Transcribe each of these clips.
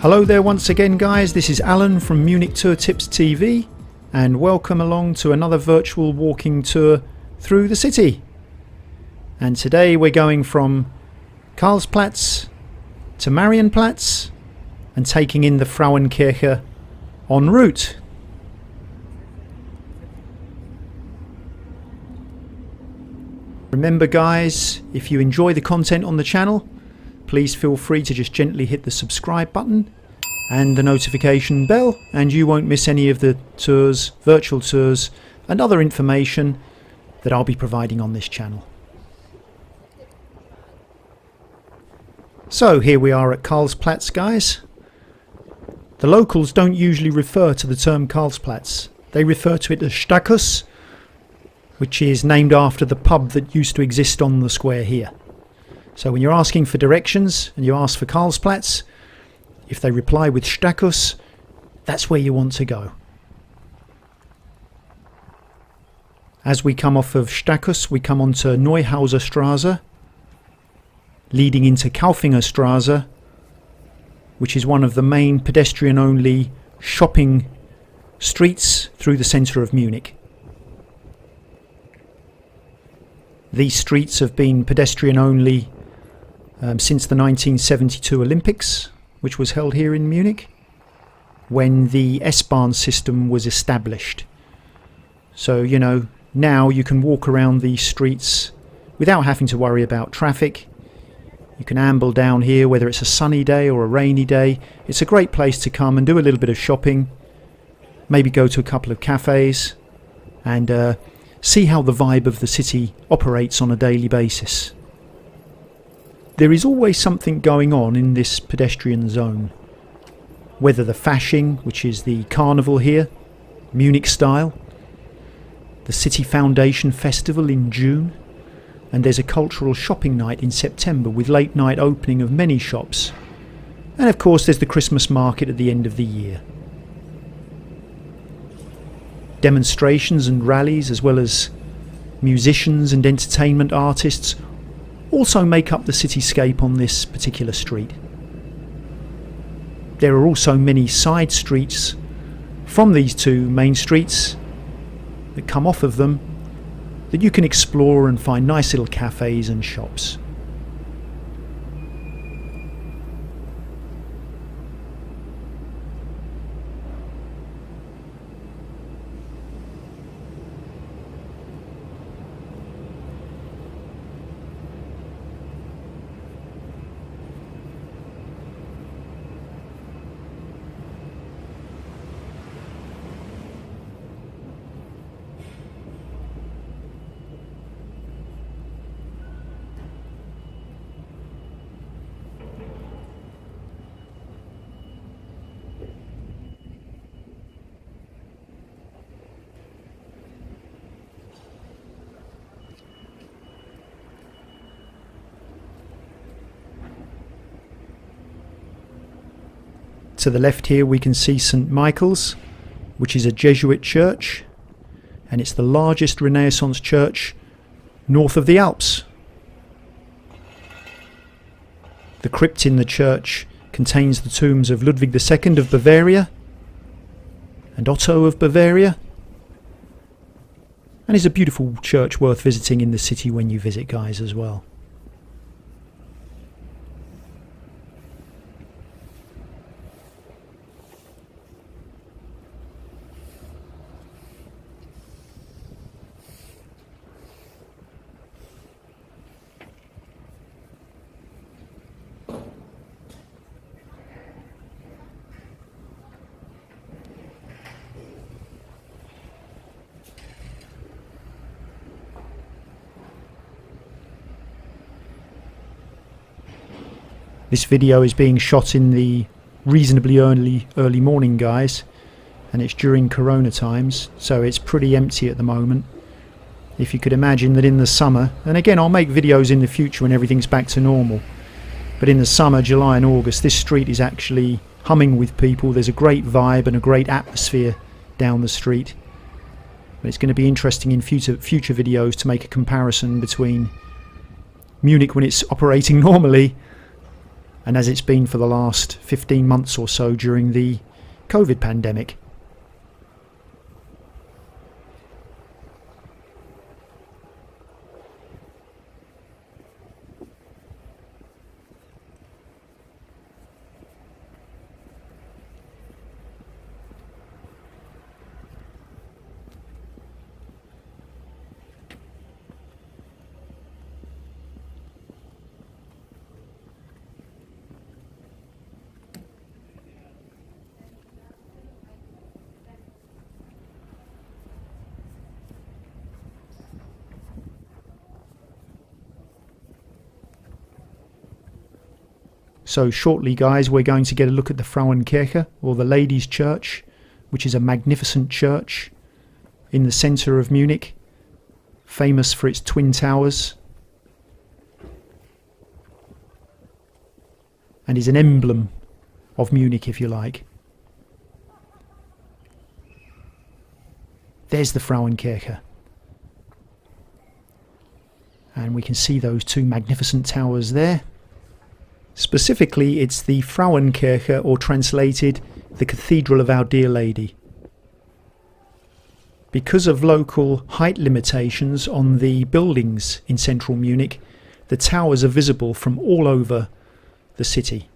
Hello there once again guys, this is Alan from Munich Tour Tips TV and welcome along to another virtual walking tour through the city. And today we're going from Karlsplatz to Marienplatz and taking in the Frauenkirche en route. Remember guys, if you enjoy the content on the channel, please feel free to just gently hit the subscribe button and the notification bell and you won't miss any of the tours, virtual tours and other information that I'll be providing on this channel. So here we are at Karlsplatz guys. The locals don't usually refer to the term Karlsplatz. They refer to it as Stachus, which is named after the pub that used to exist on the square here. So when you're asking for directions and you ask for Karlsplatz, if they reply with Stachus, that's where you want to go. As we come off of Stachus, we come onto Neuhauser Straße, leading into Kaufinger Straße, which is one of the main pedestrian-only shopping streets through the centre of Munich. These streets have been pedestrian-only since the 1972 Olympics, which was held here in Munich, when the S-Bahn system was established. So, you know, now you can walk around these streets without having to worry about traffic. You can amble down here whether it's a sunny day or a rainy day. It's a great place to come and do a little bit of shopping, maybe go to a couple of cafes and see how the vibe of the city operates on a daily basis. There is always something going on in this pedestrian zone. Whether the Fasching, which is the carnival here, Munich style, the City Foundation Festival in June, and there's a cultural shopping night in September with late night opening of many shops. And of course there's the Christmas market at the end of the year. Demonstrations and rallies, as well as musicians and entertainment artists, also make up the cityscape on this particular street. There are also many side streets from these two main streets that come off of them that you can explore and find nice little cafes and shops. To the left here we can see St. Michael's, which is a Jesuit church, and it's the largest Renaissance church north of the Alps. The crypt in the church contains the tombs of Ludwig II of Bavaria and Otto of Bavaria, and is a beautiful church worth visiting in the city when you visit guys as well. This video is being shot in the reasonably early morning guys, and it's during Corona times, so it's pretty empty at the moment. If you could imagine that in the summer, and again I'll make videos in the future when everything's back to normal, but in the summer, July and August, this street is actually humming with people. There's a great vibe and a great atmosphere down the street. But it's going to be interesting in future videos to make a comparison between Munich when it's operating normally and as it's been for the last 15 months or so during the COVID pandemic. So shortly, guys, we're going to get a look at the Frauenkirche, or the Ladies' Church, which is a magnificent church in the centre of Munich, famous for its twin towers, and is an emblem of Munich, if you like. There's the Frauenkirche. And we can see those two magnificent towers there. Specifically, it's the Frauenkirche, or translated, the Cathedral of Our Dear Lady. Because of local height limitations on the buildings in central Munich, the towers are visible from all over the city.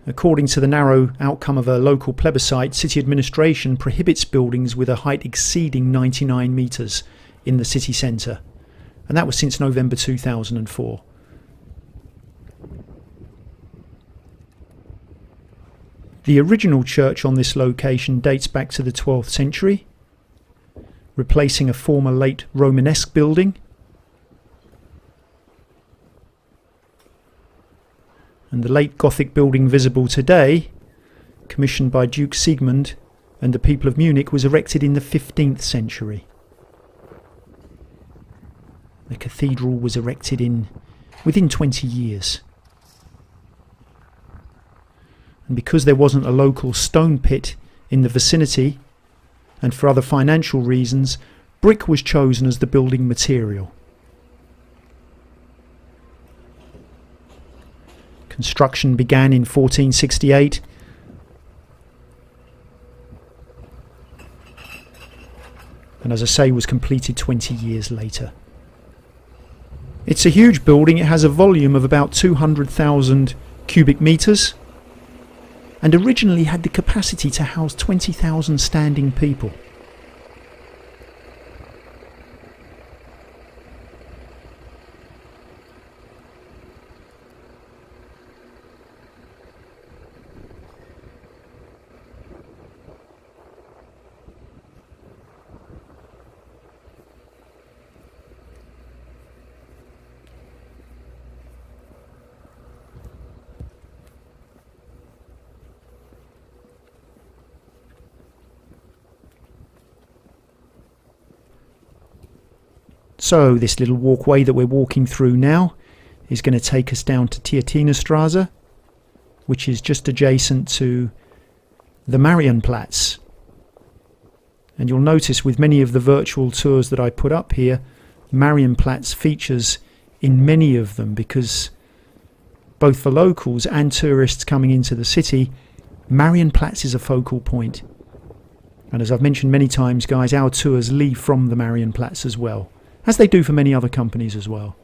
According to the narrow outcome of a local plebiscite, city administration prohibits buildings with a height exceeding 99 metres in the city centre, and that was since November 2004. The original church on this location dates back to the 12th century, replacing a former late Romanesque building. And the late Gothic building visible today, commissioned by Duke Siegmund and the people of Munich, was erected in the 15th century. The cathedral was erected within 20 years. And because there wasn't a local stone pit in the vicinity, and for other financial reasons, brick was chosen as the building material. Construction began in 1468, and as I say, was completed 20 years later. It's a huge building. It has a volume of about 200,000 cubic metres, and originally had the capacity to house 20,000 standing people. So this little walkway that we're walking through now is going to take us down to Theatinerstraße, which is just adjacent to the Marienplatz. And you'll notice with many of the virtual tours that I put up here, Marienplatz features in many of them, because both for locals and tourists coming into the city, Marienplatz is a focal point. And as I've mentioned many times, guys, our tours leave from the Marienplatz as well, as they do for many other companies as well.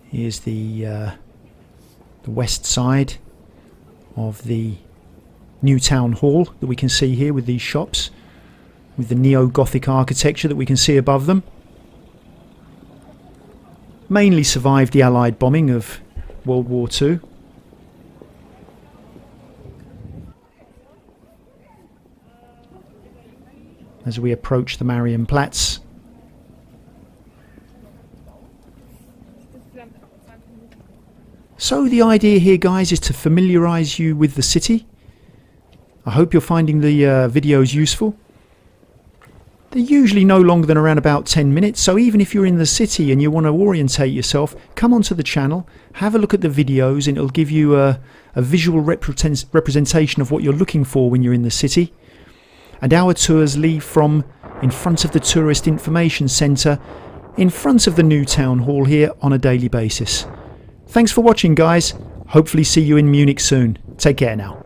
Here's the west side of the new town hall that we can see here, with these shops, with the neo-Gothic architecture that we can see above them. Mainly survived the Allied bombing of World War II. As we approach the Marienplatz. So the idea here, guys, is to familiarise you with the city. I hope you're finding the videos useful. They're usually no longer than around about 10 minutes, so even if you're in the city and you want to orientate yourself, come onto the channel, have a look at the videos, and it'll give you a visual representation of what you're looking for when you're in the city. And our tours leave from in front of the Tourist Information Centre, in front of the new town hall here on a daily basis. Thanks for watching, guys. Hopefully see you in Munich soon. Take care now.